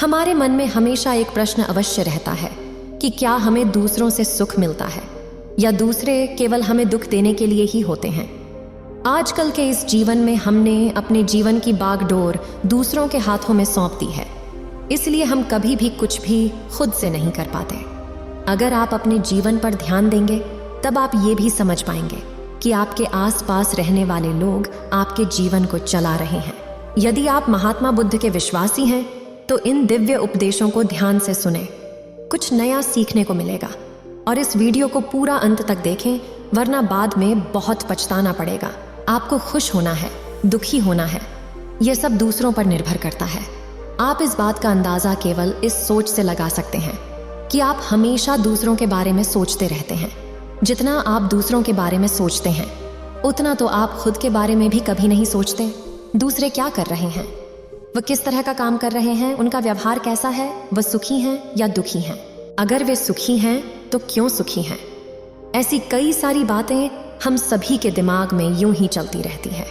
हमारे मन में हमेशा एक प्रश्न अवश्य रहता है कि क्या हमें दूसरों से सुख मिलता है या दूसरे केवल हमें दुख देने के लिए ही होते हैं। आजकल के इस जीवन में हमने अपने जीवन की बागडोर दूसरों के हाथों में सौंप दी है, इसलिए हम कभी भी कुछ भी खुद से नहीं कर पाते। अगर आप अपने जीवन पर ध्यान देंगे तब आप ये भी समझ पाएंगे कि आपके आसपास रहने वाले लोग आपके जीवन को चला रहे हैं। यदि आप महात्मा बुद्ध के विश्वासी हैं तो इन दिव्य उपदेशों को ध्यान से सुने, कुछ नया सीखने को मिलेगा। और इस वीडियो को पूरा अंत तक देखें, वरना बाद में बहुत पछताना पड़ेगा। आपको खुश होना है, दुखी होना है, यह सब दूसरों पर निर्भर करता है। आप इस बात का अंदाजा केवल इस सोच से लगा सकते हैं कि आप हमेशा दूसरों के बारे में सोचते रहते हैं। जितना आप दूसरों के बारे में सोचते हैं उतना तो आप खुद के बारे में भी कभी नहीं सोचते। दूसरे क्या कर रहे हैं, वह किस तरह का काम कर रहे हैं, उनका व्यवहार कैसा है, वह सुखी हैं या दुखी हैं, अगर वे सुखी हैं तो क्यों सुखी हैं। ऐसी कई सारी बातें हम सभी के दिमाग में यूं ही चलती रहती है।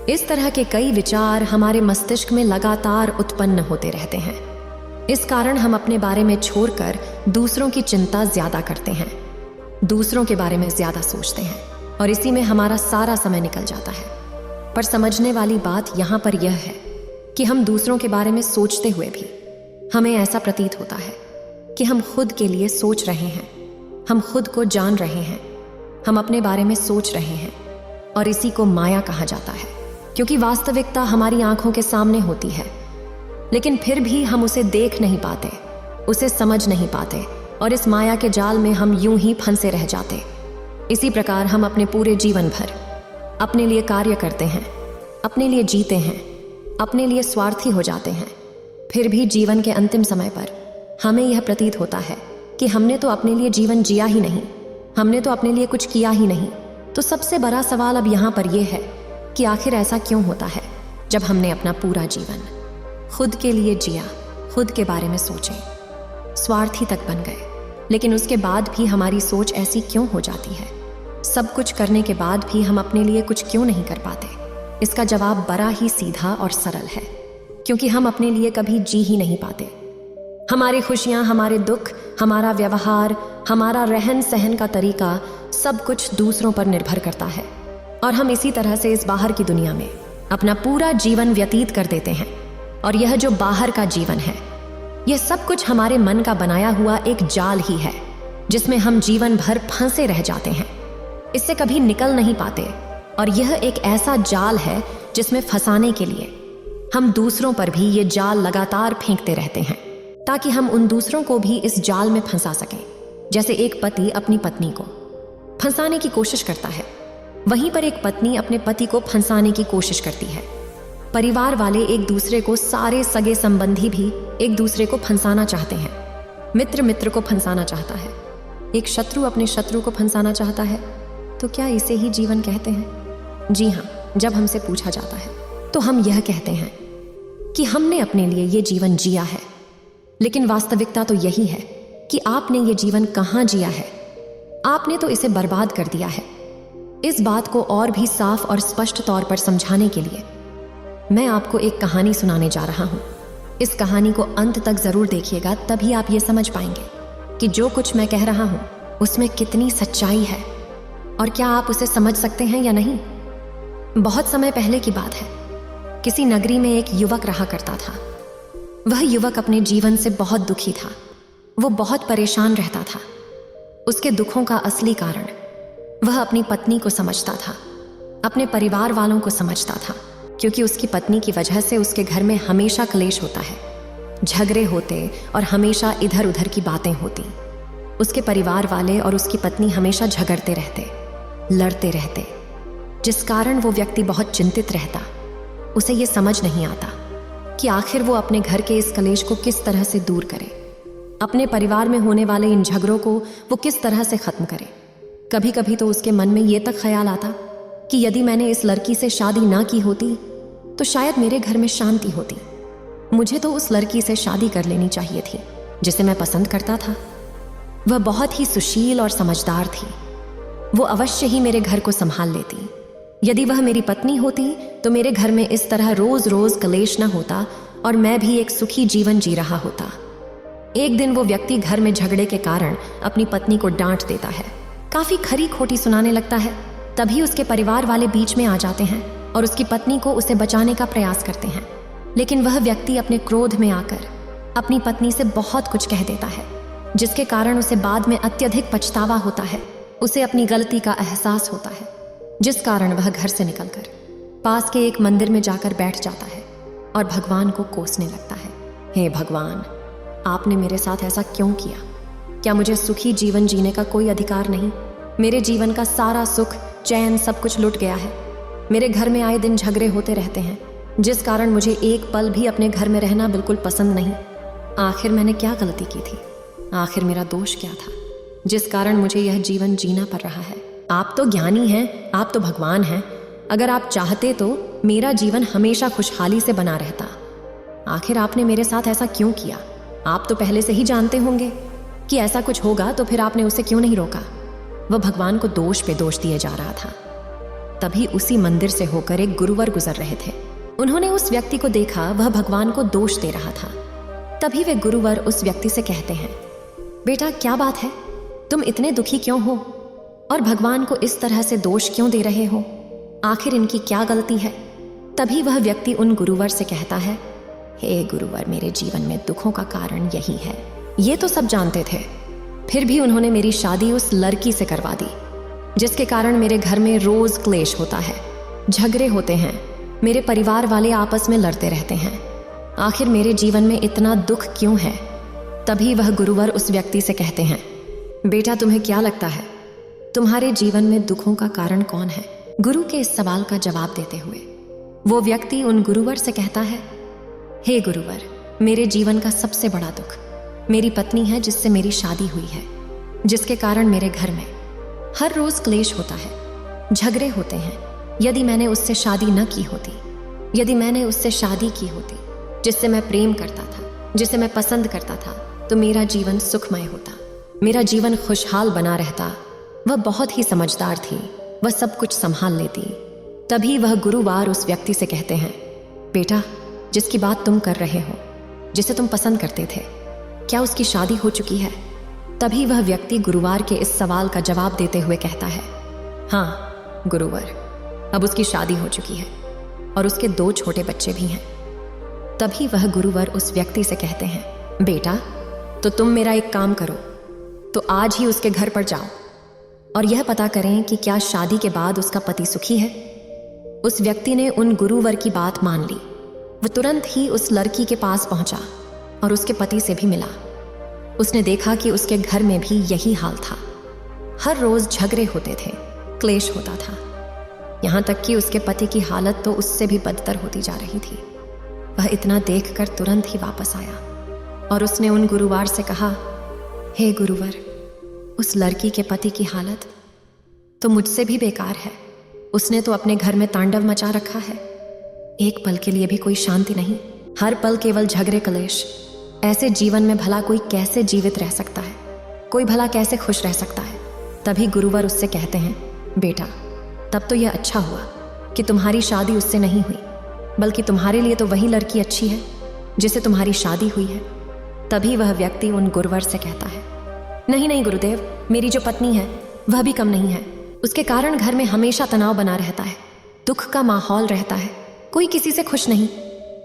इस तरह के कई विचार हमारे मस्तिष्क में लगातार उत्पन्न होते रहते हैं। इस कारण हम अपने बारे में छोड़कर दूसरों की चिंता ज्यादा करते हैं, दूसरों के बारे में ज्यादा सोचते हैं और इसी में हमारा सारा समय निकल जाता है। पर समझने वाली बात यहाँ पर यह है कि हम दूसरों के बारे में सोचते हुए भी हमें ऐसा प्रतीत होता है कि हम खुद के लिए सोच रहे हैं, हम खुद को जान रहे हैं, हम अपने बारे में सोच रहे हैं। और इसी को माया कहा जाता है, क्योंकि वास्तविकता हमारी आंखों के सामने होती है, लेकिन फिर भी हम उसे देख नहीं पाते, उसे समझ नहीं पाते और इस माया के जाल में हम यूं ही फंसे रह जाते। इसी प्रकार हम अपने पूरे जीवन भर अपने लिए कार्य करते हैं, अपने लिए जीते हैं, अपने लिए स्वार्थी हो जाते हैं। फिर भी जीवन के अंतिम समय पर हमें यह प्रतीत होता है कि हमने तो अपने लिए जीवन जिया ही नहीं, हमने तो अपने लिए कुछ किया ही नहीं। तो सबसे बड़ा सवाल अब यहाँ पर यह है कि आखिर ऐसा क्यों होता है जब हमने अपना पूरा जीवन खुद के लिए जिया, खुद के बारे में सोचे, स्वार्थी तक बन गए, लेकिन उसके बाद भी हमारी सोच ऐसी क्यों हो जाती है। सब कुछ करने के बाद भी हम अपने लिए कुछ क्यों नहीं कर पाते। इसका जवाब बड़ा ही सीधा और सरल है, क्योंकि हम अपने लिए कभी जी ही नहीं पाते। हमारी खुशियां, हमारे दुख, हमारा व्यवहार, हमारा रहन सहन का तरीका सब कुछ दूसरों पर निर्भर करता है और हम इसी तरह से इस बाहर की दुनिया में अपना पूरा जीवन व्यतीत कर देते हैं। और यह जो बाहर का जीवन है, यह सब कुछ हमारे मन का बनाया हुआ एक जाल ही है, जिसमें हम जीवन भर फंसे रह जाते हैं, इससे कभी निकल नहीं पाते। और यह एक ऐसा जाल है जिसमें फंसाने के लिए हम दूसरों पर भी ये जाल लगातार फेंकते रहते हैं, ताकि हम उन दूसरों को भी इस जाल में फंसा सकें। जैसे एक पति अपनी पत्नी को फंसाने की कोशिश करता है, वहीं पर एक पत्नी अपने पति को फंसाने की कोशिश करती है। परिवार वाले एक दूसरे को, सारे सगे संबंधी भी एक दूसरे को फंसाना चाहते हैं। मित्र मित्र को फंसाना चाहता है, एक शत्रु अपने शत्रु को फंसाना चाहता है। तो क्या इसे ही जीवन कहते हैं? जी हाँ, जब हमसे पूछा जाता है तो हम यह कहते हैं कि हमने अपने लिए ये जीवन जिया है, लेकिन वास्तविकता तो यही है कि आपने ये जीवन कहाँ जिया है, आपने तो इसे बर्बाद कर दिया है। इस बात को और भी साफ और स्पष्ट तौर पर समझाने के लिए मैं आपको एक कहानी सुनाने जा रहा हूँ। इस कहानी को अंत तक जरूर देखिएगा, तभी आप ये समझ पाएंगे कि जो कुछ मैं कह रहा हूँ उसमें कितनी सच्चाई है और क्या आप उसे समझ सकते हैं या नहीं। बहुत समय पहले की बात है, किसी नगरी में एक युवक रहा करता था। वह युवक अपने जीवन से बहुत दुखी था, वो बहुत परेशान रहता था। उसके दुखों का असली कारण वह अपनी पत्नी को समझता था, अपने परिवार वालों को समझता था, क्योंकि उसकी पत्नी की वजह से उसके घर में हमेशा क्लेश होता है, झगड़े होते और हमेशा इधर उधर की बातें होती। उसके परिवार वाले और उसकी पत्नी हमेशा झगड़ते रहते, लड़ते रहते, जिस कारण वो व्यक्ति बहुत चिंतित रहता। उसे ये समझ नहीं आता कि आखिर वो अपने घर के इस कलेश को किस तरह से दूर करे, अपने परिवार में होने वाले इन झगड़ों को वो किस तरह से खत्म करे। कभी कभी तो उसके मन में ये तक ख्याल आता कि यदि मैंने इस लड़की से शादी ना की होती तो शायद मेरे घर में शांति होती। मुझे तो उस लड़की से शादी कर लेनी चाहिए थी जिसे मैं पसंद करता था। वह बहुत ही सुशील और समझदार थी, वो अवश्य ही मेरे घर को संभाल लेती। यदि वह मेरी पत्नी होती तो मेरे घर में इस तरह रोज रोज कलेश न होता और मैं भी एक सुखी जीवन जी रहा होता। एक दिन वो व्यक्ति घर में झगड़े के कारण अपनी पत्नी को डांट देता है, काफी खरी खोटी सुनाने लगता है। तभी उसके परिवार वाले बीच में आ जाते हैं और उसकी पत्नी को उसे बचाने का प्रयास करते हैं, लेकिन वह व्यक्ति अपने क्रोध में आकर अपनी पत्नी से बहुत कुछ कह देता है, जिसके कारण उसे बाद में अत्यधिक पछतावा होता है। उसे अपनी गलती का एहसास होता है, जिस कारण वह घर से निकलकर पास के एक मंदिर में जाकर बैठ जाता है और भगवान को कोसने लगता है। हे भगवान, आपने मेरे साथ ऐसा क्यों किया? क्या मुझे सुखी जीवन जीने का कोई अधिकार नहीं? मेरे जीवन का सारा सुख, चैन, सब कुछ लुट गया है। मेरे घर में आए दिन झगड़े होते रहते हैं, जिस कारण मुझे एक पल भी अपने घर में रहना बिल्कुल पसंद नहीं। आखिर मैंने क्या गलती की थी? आखिर मेरा दोष क्या था, जिस कारण मुझे यह जीवन जीना पड़ रहा है? आप तो ज्ञानी हैं, आप तो भगवान हैं। अगर आप चाहते तो मेरा जीवन हमेशा खुशहाली से बना रहता। आखिर आपने मेरे साथ ऐसा क्यों किया? आप तो पहले से ही जानते होंगे कि ऐसा कुछ होगा, तो फिर आपने उसे क्यों नहीं रोका? वह भगवान को दोष पे दोष दिए जा रहा था। तभी उसी मंदिर से होकर एक गुरुवर गुजर रहे थे। उन्होंने उस व्यक्ति को देखा, वह भगवान को दोष दे रहा था। तभी वे गुरुवर उस व्यक्ति से कहते हैं, बेटा क्या बात है, तुम इतने दुखी क्यों हो और भगवान को इस तरह से दोष क्यों दे रहे हो? आखिर इनकी क्या गलती है? तभी वह व्यक्ति उन गुरुवर से कहता है, हे गुरुवर, मेरे जीवन में दुखों का कारण यही है। ये तो सब जानते थे, फिर भी उन्होंने मेरी शादी उस लड़की से करवा दी, जिसके कारण मेरे घर में रोज क्लेश होता है, झगड़े होते हैं, मेरे परिवार वाले आपस में लड़ते रहते हैं। आखिर मेरे जीवन में इतना दुख क्यों है? तभी वह गुरुवर उस व्यक्ति से कहते हैं, बेटा तुम्हें क्या लगता है, तुम्हारे जीवन में दुखों का कारण कौन है? गुरु के इस सवाल का जवाब देते हुए वो व्यक्ति उन गुरुवर से कहता है, हे गुरुवर, मेरे जीवन का सबसे बड़ा दुख मेरी पत्नी है, जिससे मेरी शादी हुई है, जिसके कारण मेरे घर में हर रोज क्लेश होता है, झगड़े होते हैं। यदि मैंने उससे शादी न की होती, यदि मैंने उससे शादी की होती जिससे मैं प्रेम करता था, जिसे मैं पसंद करता था, तो मेरा जीवन सुखमय होता, मेरा जीवन खुशहाल बना रहता। वह बहुत ही समझदार थी, वह सब कुछ संभाल लेती। तभी वह गुरुवार उस व्यक्ति से कहते हैं, बेटा जिसकी बात तुम कर रहे हो, जिसे तुम पसंद करते थे, क्या उसकी शादी हो चुकी है? तभी वह व्यक्ति गुरुवार के इस सवाल का जवाब देते हुए कहता है, हाँ गुरुवर, अब उसकी शादी हो चुकी है और उसके 2 छोटे बच्चे भी हैं। तभी वह गुरुवर उस व्यक्ति से कहते हैं, बेटा तो तुम मेरा एक काम करो, तो आज ही उसके घर पर जाओ और यह पता करें कि क्या शादी के बाद उसका पति सुखी है। उस व्यक्ति ने उन गुरुवर की बात मान ली। वह तुरंत ही उस लड़की के पास पहुंचा और उसके पति से भी मिला। उसने देखा कि उसके घर में भी यही हाल था, हर रोज झगड़े होते थे, क्लेश होता था, यहाँ तक कि उसके पति की हालत तो उससे भी बदतर होती जा रही थी। वह इतना देखकर तुरंत ही वापस आया और उसने उन गुरुवार से कहा, हे गुरुवर, उस लड़की के पति की हालत तो मुझसे भी बेकार है। उसने तो अपने घर में तांडव मचा रखा है, एक पल के लिए भी कोई शांति नहीं, हर पल केवल झगड़े कलेश। ऐसे जीवन में भला कोई कैसे जीवित रह सकता है? कोई भला कैसे खुश रह सकता है? तभी गुरुवर उससे कहते हैं, बेटा तब तो यह अच्छा हुआ कि तुम्हारी शादी उससे नहीं हुई, बल्कि तुम्हारे लिए तो वही लड़की अच्छी है जिससे तुम्हारी शादी हुई है। तभी वह व्यक्ति उन गुरुवर से कहता है, नहीं नहीं गुरुदेव, मेरी जो पत्नी है वह भी कम नहीं है, उसके कारण घर में हमेशा तनाव बना रहता है, दुख का माहौल रहता है, कोई किसी से खुश नहीं।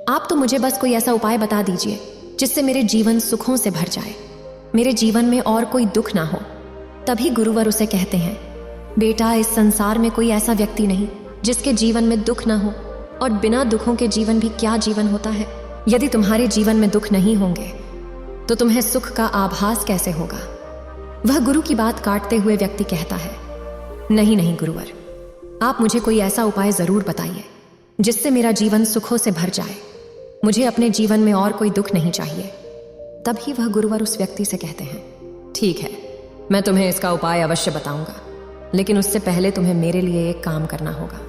आप तो मुझे बस कोई ऐसा उपाय बता दीजिए जिससे मेरे जीवन सुखों से भर जाए, मेरे जीवन में और कोई दुख ना हो। तभी गुरुवर उसे कहते हैं, बेटा इस संसार में कोई ऐसा व्यक्ति नहीं जिसके जीवन में दुख ना हो, और बिना दुखों के जीवन भी क्या जीवन होता है। यदि तुम्हारे जीवन में दुख नहीं होंगे तो तुम्हें सुख का आभास कैसे होगा? वह गुरु की बात काटते हुए व्यक्ति कहता है, नहीं नहीं गुरुवर, आप मुझे कोई ऐसा उपाय जरूर बताइए जिससे मेरा जीवन सुखों से भर जाए, मुझे अपने जीवन में और कोई दुख नहीं चाहिए। तभी वह गुरुवर उस व्यक्ति से कहते हैं, ठीक है, मैं तुम्हें इसका उपाय अवश्य बताऊंगा, लेकिन उससे पहले तुम्हें मेरे लिए एक काम करना होगा।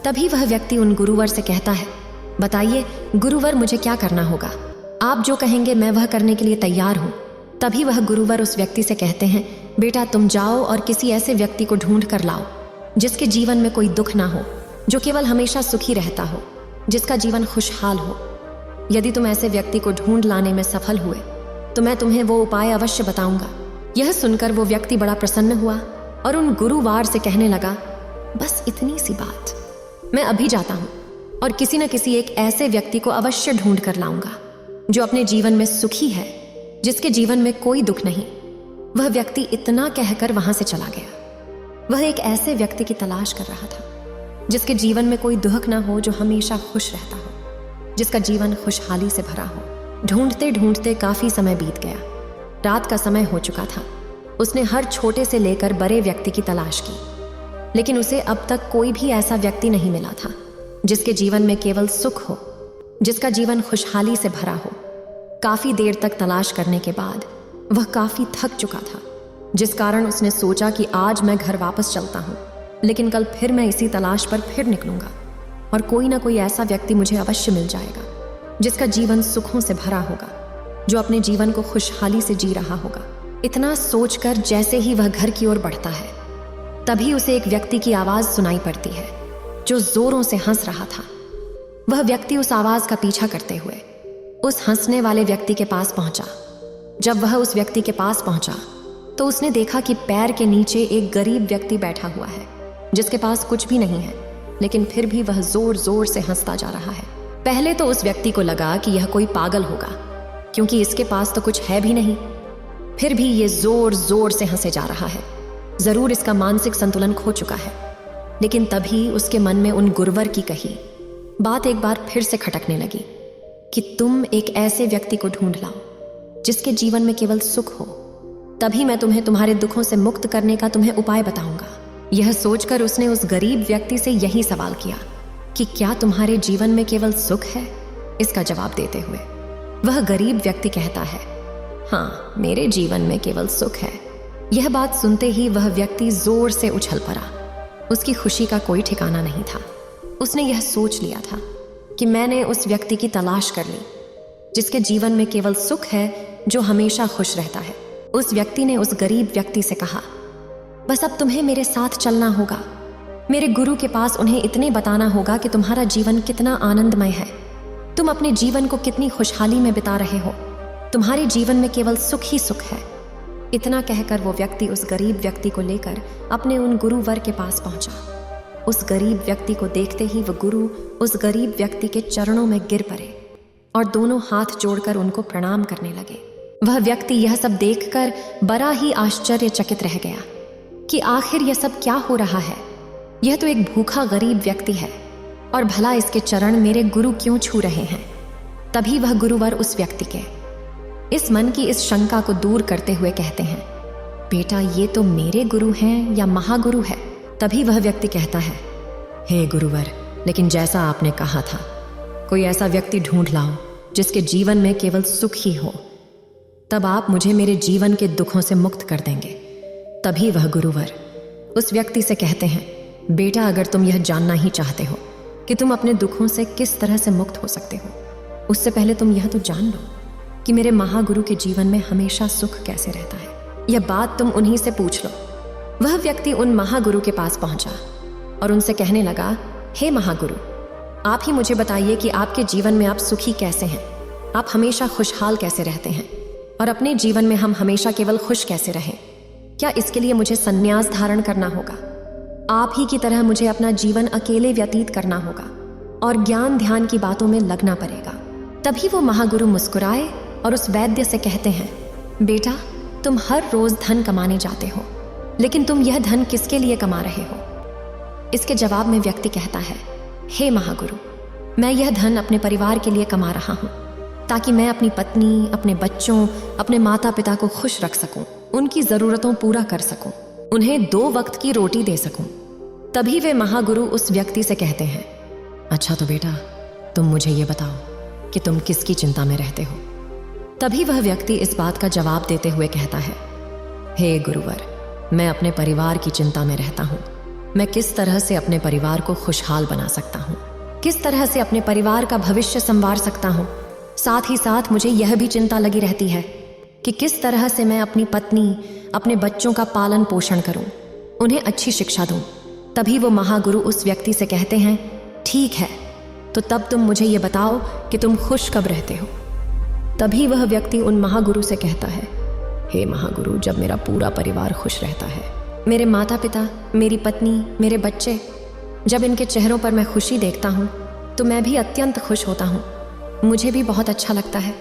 तभी वह व्यक्ति उन गुरुवर से कहता है, बताइए गुरुवर, मुझे क्या करना होगा? आप जो कहेंगे मैं वह करने के लिए तैयार हूँ। तभी वह गुरुवर उस व्यक्ति से कहते हैं, बेटा तुम जाओ और किसी ऐसे व्यक्ति को ढूंढ कर लाओ जिसके जीवन में कोई दुख ना हो, जो केवल हमेशा सुखी रहता हो, जिसका जीवन खुशहाल हो। यदि तुम ऐसे व्यक्ति को ढूंढ लाने में सफल हुए तो मैं तुम्हें वो उपाय अवश्य बताऊंगा। यह सुनकर वो व्यक्ति बड़ा प्रसन्न हुआ और उन गुरुवार से कहने लगा, बस इतनी सी बात, मैं अभी जाता हूं और किसी न किसी एक ऐसे व्यक्ति को अवश्य ढूंढ कर लाऊंगा जो अपने जीवन में सुखी है, जिसके जीवन में कोई दुख नहीं। वह व्यक्ति इतना कहकर वहां से चला गया। वह एक ऐसे व्यक्ति की तलाश कर रहा था जिसके जीवन में कोई दुख ना हो, जो हमेशा खुश रहता हो, जिसका जीवन खुशहाली से भरा हो। ढूंढते ढूंढते काफी समय बीत गया। रात का समय हो चुका था। उसने हर छोटे से लेकर बड़े व्यक्ति की तलाश की, लेकिन उसे अब तक कोई भी ऐसा व्यक्ति नहीं मिला था जिसके जीवन में केवल सुख हो, जिसका जीवन खुशहाली से भरा हो। काफी देर तक तलाश करने के बाद वह काफी थक चुका था, जिस कारण उसने सोचा कि आज मैं घर वापस चलता हूँ, लेकिन कल फिर मैं इसी तलाश पर फिर निकलूंगा और कोई ना कोई ऐसा व्यक्ति मुझे अवश्य मिल जाएगा जिसका जीवन सुखों से भरा होगा, जो अपने जीवन को खुशहाली से जी रहा होगा। इतना सोचकर जैसे ही वह घर की ओर बढ़ता है, तभी उसे एक व्यक्ति की आवाज सुनाई पड़ती है जो जोरों से हंस रहा था। वह व्यक्ति उस आवाज का पीछा करते हुए उस हंसने वाले व्यक्ति के पास पहुंचा। जब वह उस व्यक्ति के पास पहुंचा तो उसने देखा कि पैर के नीचे एक गरीब व्यक्ति बैठा हुआ है, जिसके पास कुछ भी नहीं है, लेकिन फिर भी वह जोर जोर से हंसता जा रहा है। पहले तो उस व्यक्ति को लगा कि यह कोई पागल होगा, क्योंकि इसके पास तो कुछ है भी नहीं, फिर भी ये जोर जोर से हंसे जा रहा है। जरूर इसका मानसिक संतुलन खो चुका है। लेकिन तभी उसके मन में उन गुरुवर की कही बात एक बार फिर से खटकने लगी कि तुम एक ऐसे व्यक्ति को ढूंढ लाओ जिसके जीवन में केवल सुख हो, तभी मैं तुम्हें तुम्हारे दुखों से मुक्त करने का तुम्हें उपाय बताऊंगा। यह सोचकर उसने उस गरीब व्यक्ति से यही सवाल किया कि क्या तुम्हारे जीवन में केवल सुख है? इसका जवाब देते हुए वह गरीब व्यक्ति कहता है, हाँ, मेरे जीवन में केवल सुख है। यह बात सुनते ही वह व्यक्ति जोर से उछल पड़ा। उसकी खुशी का कोई ठिकाना नहीं था। उसने यह सोच लिया था कि मैंने उस व्यक्ति की तलाश कर ली जिसके जीवन में केवल सुख है, जो हमेशा खुश रहता है। उस व्यक्ति ने उस गरीब व्यक्ति से कहा, बस अब तुम्हें मेरे साथ चलना होगा। मेरे गुरु के पास उन्हें इतने बताना होगा कि तुम्हारा जीवन कितना आनंदमय है, तुम अपने जीवन को कितनी खुशहाली में बिता रहे हो, तुम्हारे जीवन में केवल सुख ही सुख है। इतना कहकर वो व्यक्ति उस गरीब व्यक्ति को लेकर अपने उन गुरुवर के पास पहुंचा। उस गरीब व्यक्ति को देखते ही वो गुरु उस गरीब व्यक्ति के चरणों में गिर पड़े और दोनों हाथ जोड़कर उनको प्रणाम करने लगे। वह व्यक्ति यह सब देखकर बड़ा ही आश्चर्यचकित रह गया कि आखिर यह सब क्या हो रहा है। यह तो एक भूखा गरीब व्यक्ति है और भला इसके चरण मेरे गुरु क्यों छू रहे हैं। तभी वह गुरुवर उस व्यक्ति के इस मन की इस शंका को दूर करते हुए कहते हैं, बेटा, ये तो मेरे गुरु हैं या महागुरु है। तभी वह व्यक्ति कहता है, हे गुरुवर, लेकिन जैसा आपने कहा था, कोई ऐसा व्यक्ति ढूंढ लाओ जिसके जीवन में केवल सुख ही हो, तब आप मुझे मेरे जीवन के दुखों से मुक्त कर देंगे। तभी वह गुरुवर उस व्यक्ति से कहते हैं, बेटा, अगर तुम यह जानना ही चाहते हो कि तुम अपने दुखों से किस तरह से मुक्त हो सकते हो, उससे पहले तुम यह तो जान लो कि मेरे महागुरु के जीवन में हमेशा सुख कैसे रहता है। यह बात तुम उन्हीं से पूछ लो। वह व्यक्ति उन महागुरु के पास पहुंचा और उनसे कहने लगा, हे महागुरु, आप ही मुझे बताइए कि आपके जीवन में आप सुखी कैसे हैं, आप हमेशा खुशहाल कैसे रहते हैं और अपने जीवन में हम हमेशा केवल खुश कैसे रहें। क्या इसके लिए मुझे संन्यास धारण करना होगा? आप ही की तरह मुझे अपना जीवन अकेले व्यतीत करना होगा और ज्ञान ध्यान की बातों में लगना पड़ेगा। तभी वो महागुरु मुस्कुराए और उस वैद्य से कहते हैं, बेटा, तुम हर रोज धन कमाने जाते हो, लेकिन तुम यह धन किसके लिए कमा रहे हो? इसके जवाब में व्यक्ति कहता है, हे महागुरु, मैं यह धन अपने परिवार के लिए कमा रहा हूँ, ताकि मैं अपनी पत्नी, अपने बच्चों, अपने माता पिता को खुश रख सकूं, उनकी जरूरतों पूरा कर सकूं, उन्हें 2 वक्त की रोटी दे सकूं। तभी वे महागुरु उस व्यक्ति से कहते हैं, अच्छा तो बेटा, तुम मुझे ये बताओ कि तुम किसकी चिंता में रहते हो। तभी वह व्यक्ति इस बात का जवाब देते हुए कहता है, हे गुरुवर, मैं अपने परिवार की चिंता में रहता हूँ। मैं किस तरह से अपने परिवार को खुशहाल बना सकता हूँ, किस तरह से अपने परिवार का भविष्य संवार सकता हूँ। साथ ही साथ मुझे यह भी चिंता लगी रहती है कि किस तरह से मैं अपनी पत्नी, अपने बच्चों का पालन पोषण करूं, उन्हें अच्छी शिक्षा दूं। तभी वो महागुरु उस व्यक्ति से कहते हैं, ठीक है, तो तब तुम मुझे ये बताओ कि तुम खुश कब रहते हो। तभी वह व्यक्ति उन महागुरु से कहता है, हे महागुरु, जब मेरा पूरा परिवार खुश रहता है, मेरे माता पिता, मेरी पत्नी, मेरे बच्चे, जब इनके चेहरों पर मैं खुशी देखता हूँ तो मैं भी अत्यंत खुश होता हूँ, मुझे भी बहुत अच्छा लगता है।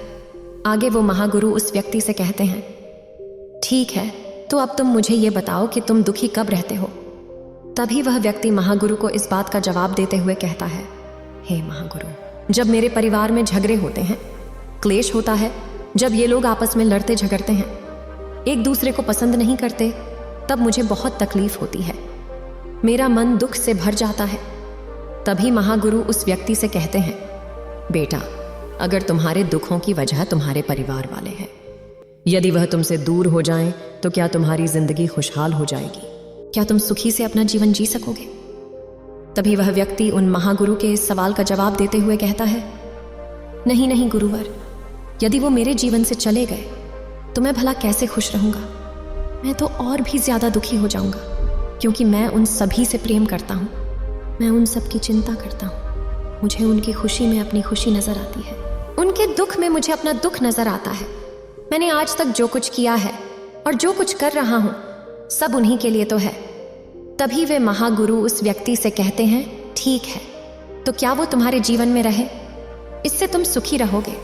आगे वो महागुरु उस व्यक्ति से कहते हैं, ठीक है, तो अब तुम मुझे ये बताओ कि तुम दुखी कब रहते हो। तभी वह व्यक्ति महागुरु को इस बात का जवाब देते हुए कहता है, हे महागुरु, जब मेरे परिवार में झगड़े होते हैं, क्लेश होता है, जब ये लोग आपस में लड़ते झगड़ते हैं, एक दूसरे को पसंद नहीं करते, तब मुझे बहुत तकलीफ होती है, मेरा मन दुख से भर जाता है। तभी महागुरु उस व्यक्ति से कहते हैं, बेटा, अगर तुम्हारे दुखों की वजह तुम्हारे परिवार वाले हैं, यदि वह तुमसे दूर हो जाएं, तो क्या तुम्हारी जिंदगी खुशहाल हो जाएगी? क्या तुम सुखी से अपना जीवन जी सकोगे? तभी वह व्यक्ति उन महागुरु के इस सवाल का जवाब देते हुए कहता है, नहीं नहीं गुरुवर, यदि वो मेरे जीवन से चले गए तो मैं भला कैसे खुश रहूंगा? मैं तो और भी ज्यादा दुखी हो जाऊंगा, क्योंकि मैं उन सभी से प्रेम करता हूँ, मैं उन सब की चिंता करता हूँ, मुझे उनकी खुशी में अपनी खुशी नजर आती है, उनके दुख में मुझे अपना दुख नजर आता है। मैंने आज तक जो कुछ किया है और जो कुछ कर रहा हूँ, सब उन्हीं के लिए तो है। तभी वे महागुरु उस व्यक्ति से कहते हैं, ठीक है, तो क्या वो तुम्हारे जीवन में रहे? इससे तुम सुखी रहोगे?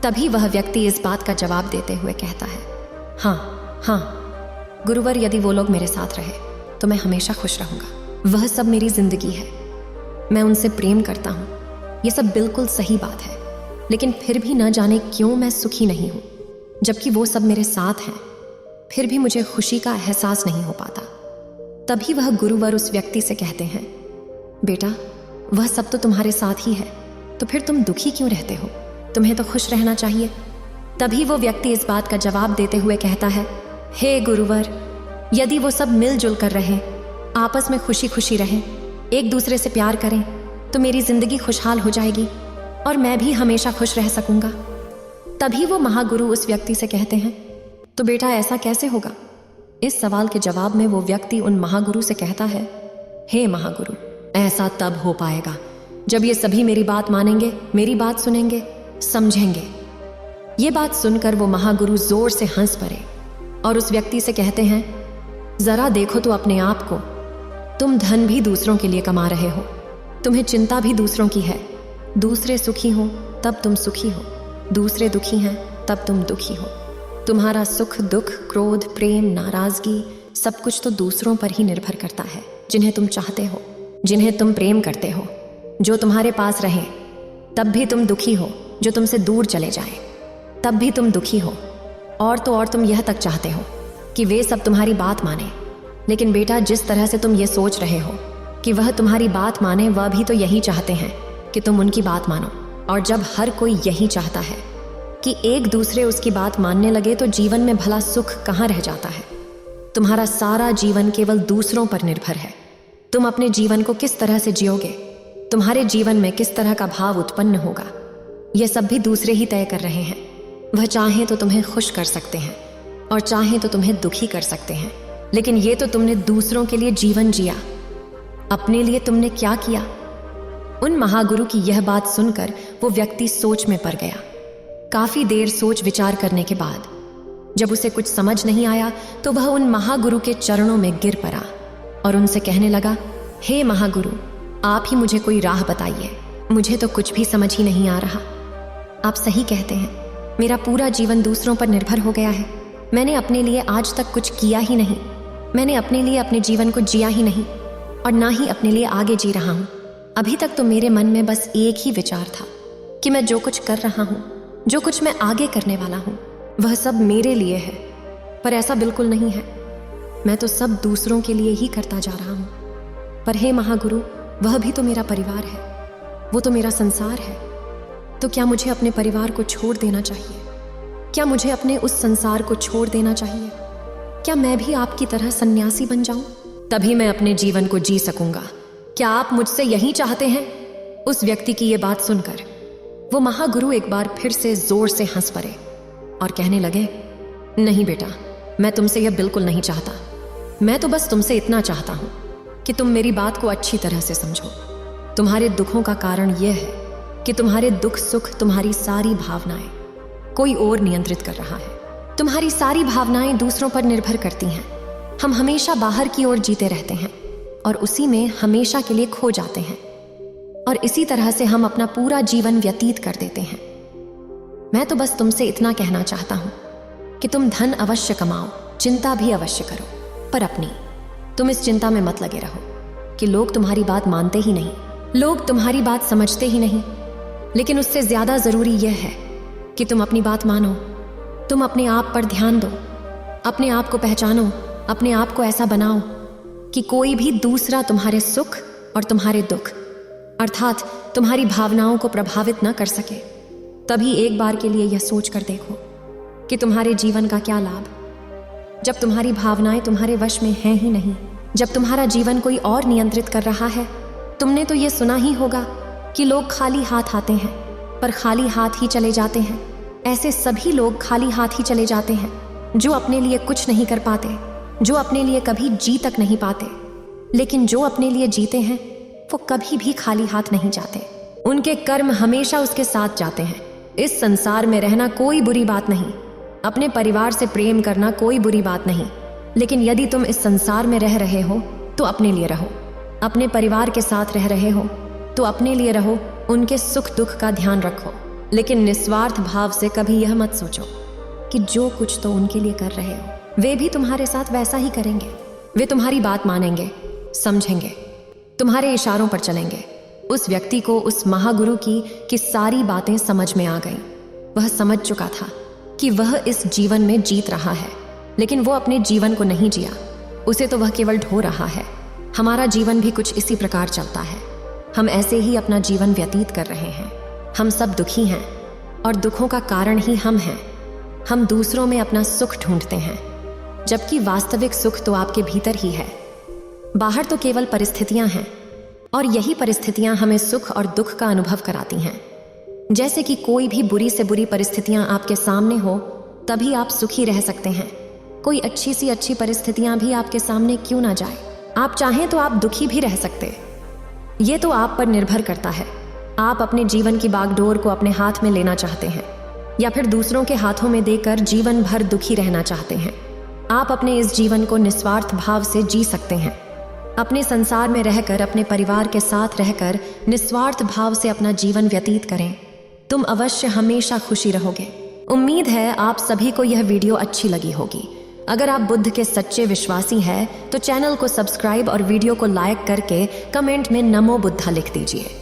तभी वह व्यक्ति इस बात का जवाब देते हुए कहता है, हाँ हाँ गुरुवर, यदि वो लोग मेरे साथ रहे तो मैं हमेशा खुश रहूंगा। वह सब मेरी जिंदगी है, मैं उनसे प्रेम करता हूँ, ये सब बिल्कुल सही बात है, लेकिन फिर भी न जाने क्यों मैं सुखी नहीं हूँ। जबकि वो सब मेरे साथ हैं, फिर भी मुझे खुशी का एहसास नहीं हो पाता। तभी वह गुरुवर उस व्यक्ति से कहते हैं, बेटा, वह सब तो तुम्हारे साथ ही है, तो फिर तुम दुखी क्यों रहते हो? तुम्हें तो खुश रहना चाहिए। तभी वो व्यक्ति इस बात का जवाब देते हुए कहता है, हे गुरुवर, यदि वो सब मिलजुल कर रहें, आपस में खुशी खुशी रहें, एक दूसरे से प्यार करें, तो मेरी जिंदगी खुशहाल हो जाएगी और मैं भी हमेशा खुश रह सकूंगा। तभी वो महागुरु उस व्यक्ति से कहते हैं, तो बेटा ऐसा कैसे होगा? इस सवाल के जवाब में वो व्यक्ति उन महागुरु से कहता है, हे महागुरु, ऐसा तब हो पाएगा जब ये सभी मेरी बात मानेंगे, मेरी बात सुनेंगे, समझेंगे। ये बात सुनकर वो महागुरु जोर से हंस पड़े और उस व्यक्ति से कहते हैं, जरा देखो तो अपने आप को, तुम धन भी दूसरों के लिए कमा रहे हो, तुम्हें चिंता भी दूसरों की है, दूसरे सुखी हो तब तुम सुखी हो, दूसरे दुखी हैं तब तुम दुखी हो। तुम्हारा सुख दुख, क्रोध, प्रेम, नाराजगी, सब कुछ तो दूसरों पर ही निर्भर करता है, जिन्हें तुम चाहते हो, जिन्हें तुम प्रेम करते हो, जो तुम्हारे पास रहे तब भी तुम दुखी हो, जो तुमसे दूर चले जाए तब भी तुम दुखी हो, और तो और तुम यह तक चाहते हो कि वे सब तुम्हारी बात माने। लेकिन बेटा, जिस तरह से तुम ये सोच रहे हो कि वह तुम्हारी बात माने, वह भी तो यही चाहते हैं कि तुम उनकी बात मानो। और जब हर कोई यही चाहता है कि एक दूसरे उसकी बात मानने लगे, तो जीवन में भला सुख कहाँ रह जाता है? तुम्हारा सारा जीवन केवल दूसरों पर निर्भर है। तुम अपने जीवन को किस तरह से जियोगे, तुम्हारे जीवन में किस तरह का भाव उत्पन्न होगा, यह सब भी दूसरे ही तय कर रहे हैं। वह चाहें तो तुम्हें खुश कर सकते हैं और चाहें तो तुम्हें दुखी कर सकते हैं, लेकिन ये तो तुमने दूसरों के लिए जीवन जिया, अपने लिए तुमने क्या किया? उन महागुरु की यह बात सुनकर वो व्यक्ति सोच में पड़ गया। काफी देर सोच विचार करने के बाद जब उसे कुछ समझ नहीं आया, तो वह उन महागुरु के चरणों में गिर पड़ा और उनसे कहने लगा, हे महागुरु, आप ही मुझे कोई राह बताइए, मुझे तो कुछ भी समझ ही नहीं आ रहा। आप सही कहते हैं, मेरा पूरा जीवन दूसरों पर निर्भर हो गया है। मैंने अपने लिए आज तक कुछ किया ही नहीं, मैंने अपने लिए अपने जीवन को जिया ही नहीं और ना ही अपने लिए आगे जी रहा हूँ। अभी तक तो मेरे मन में बस एक ही विचार था कि मैं जो कुछ कर रहा हूँ, जो कुछ मैं आगे करने वाला हूँ, वह सब मेरे लिए है, पर ऐसा बिल्कुल नहीं है। मैं तो सब दूसरों के लिए ही करता जा रहा हूँ। पर हे महागुरु, वह भी तो मेरा परिवार है, वो तो मेरा संसार है। तो क्या मुझे अपने परिवार को छोड़ देना चाहिए? क्या मुझे अपने उस संसार को छोड़ देना चाहिए? क्या मैं भी आपकी तरह सन्यासी बन जाऊं? तभी मैं अपने जीवन को जी सकूंगा। क्या आप मुझसे यही चाहते हैं? उस व्यक्ति की यह बात सुनकर वो महागुरु एक बार फिर से जोर से हंस पड़े और कहने लगे, नहीं बेटा, मैं तुमसे यह बिल्कुल नहीं चाहता। मैं तो बस तुमसे इतना चाहता हूं कि तुम मेरी बात को अच्छी तरह से समझो। तुम्हारे दुखों का कारण यह है कि तुम्हारे दुख सुख, तुम्हारी सारी भावनाएं कोई और नियंत्रित कर रहा है। तुम्हारी सारी भावनाएं दूसरों पर निर्भर करती हैं। हम हमेशा बाहर की ओर जीते रहते हैं और उसी में हमेशा के लिए खो जाते हैं, और इसी तरह से हम अपना पूरा जीवन व्यतीत कर देते हैं। मैं तो बस तुमसे इतना कहना चाहता हूं कि तुम धन अवश्य कमाओ, चिंता भी अवश्य करो, पर अपनी तुम इस चिंता में मत लगे रहो कि लोग तुम्हारी बात मानते ही नहीं, लोग तुम्हारी बात समझते ही नहीं। लेकिन उससे ज्यादा जरूरी यह है कि तुम अपनी बात मानो, तुम अपने आप पर ध्यान दो, अपने आप को पहचानो, अपने आप को ऐसा बनाओ कि कोई भी दूसरा तुम्हारे सुख और तुम्हारे दुख अर्थात तुम्हारी भावनाओं को प्रभावित न कर सके। तभी एक बार के लिए यह सोच कर देखो कि तुम्हारे जीवन का क्या लाभ, जब तुम्हारी भावनाएं तुम्हारे वश में हैं ही नहीं, जब तुम्हारा जीवन कोई और नियंत्रित कर रहा है। तुमने तो ये सुना ही होगा कि लोग खाली हाथ आते हैं पर खाली हाथ ही चले जाते हैं। ऐसे सभी लोग खाली हाथ ही चले जाते हैं जो अपने लिए कुछ नहीं कर पाते, जो अपने लिए कभी जी तक नहीं पाते। लेकिन जो अपने लिए जीते हैं वो कभी भी खाली हाथ नहीं जाते, उनके कर्म हमेशा उसके साथ जाते हैं। इस संसार में रहना कोई बुरी बात नहीं, अपने परिवार से प्रेम करना कोई बुरी बात नहीं, लेकिन यदि तुम इस संसार में रह रहे हो तो अपने लिए रहो, अपने परिवार के साथ रह रहे हो तो अपने लिए रहो, उनके सुख दुख का ध्यान रखो। लेकिन निस्वार्थ भाव से कभी यह मत सोचो कि जो कुछ तो उनके लिए कर रहे हो वे भी तुम्हारे साथ वैसा ही करेंगे। वे तुम्हारी बात मानेंगे, समझेंगे, तुम्हारे इशारों पर चलेंगे। उस व्यक्ति को उस महागुरु की सारी बातें समझ में आ गईं। वह समझ चुका था कि वह इस जीवन में जीत रहा है, लेकिन वो अपने जीवन को नहीं जिया, उसे तो वह केवल ढो रहा है। हमारा जीवन भी कुछ इसी प्रकार चलता है। हम ऐसे ही अपना जीवन व्यतीत कर रहे हैं। हम सब दुखी हैं और दुखों का कारण ही हम हैं। हम दूसरों में अपना सुख ढूंढते हैं, जबकि वास्तविक सुख तो आपके भीतर ही है। बाहर तो केवल परिस्थितियां हैं और यही परिस्थितियां हमें सुख और दुख का अनुभव कराती हैं। जैसे कि कोई भी बुरी से बुरी परिस्थितियां आपके सामने हो तभी आप सुखी रह सकते हैं। कोई अच्छी सी अच्छी परिस्थितियां भी आपके सामने क्यों ना जाए, आप चाहें तो आप दुखी भी रह सकते। ये तो आप पर निर्भर करता है। आप अपने जीवन की बागडोर को अपने हाथ में लेना चाहते हैं या फिर दूसरों के हाथों में देकर जीवन भर दुखी रहना चाहते हैं। आप अपने इस जीवन को निस्वार्थ भाव से जी सकते हैं। अपने संसार में रहकर, अपने परिवार के साथ रहकर निस्वार्थ भाव से अपना जीवन व्यतीत करें। तुम अवश्य हमेशा खुशी रहोगे। उम्मीद है आप सभी को यह वीडियो अच्छी लगी होगी। अगर आप बुद्ध के सच्चे विश्वासी हैं तो चैनल को सब्सक्राइब और वीडियो को लाइक करके कमेंट में नमो बुद्धा लिख दीजिए।